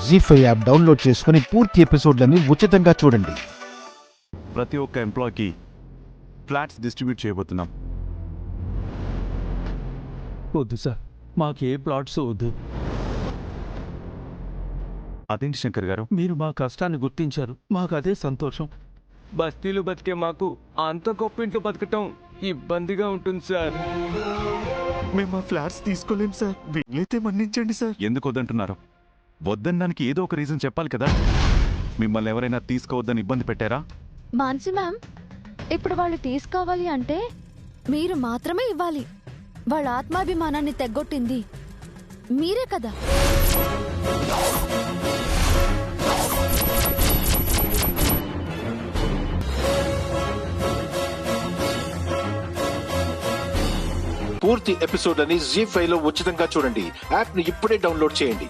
జీ5 app download చేసుకుని పూర్తి ఎపిసోడ్లని ఉచితంగా చూడండి. ప్రతి ఒక్క ఎంప్లాయ్కి ఫ్లాట్స్ డిస్ట్రిబ్యూట్ చేయబోతున్నాం. వద్దు సార్, మాకే ప్లాట్స్ వద్దు. అదేంటి శంకర్ గారు, మీరు మా కష్టాన్ని గుర్తించారు, మాకు అదే సంతోషం. బస్తీలు బతికే మాకు అంత గొప్ప ఇంట్లో బతకటం ఇబ్బందిగా ఉంటుంది సార్. మేము ఆ ఫ్లాట్స్ తీసుకోలేం సార్, వీలైతే మన్నించండి సార్. ఎందుకు వద్దంటున్నారు? వద్దనడానికి ఏదో ఒక రీజన్ చెప్పాలి కదా. మిమ్మల్ని ఎవరైనా తీసుకోవద్దని ఇబ్బంది పెట్టారా? మాన్సి మ్యామ్, ఇప్పుడు వాళ్ళు తీసుకోవాలి అంటే మీరు మాత్రమే ఇవ్వాలి. వాళ్ళ ఆత్మాభిమానాన్ని తెగ్గొట్టింది మీరే కదా. పూర్తి ఎపిసోడ్లని జీ5 లో ఉచితంగా చూడండి. యాప్ ని ఇప్పుడే డౌన్లోడ్ చేయండి.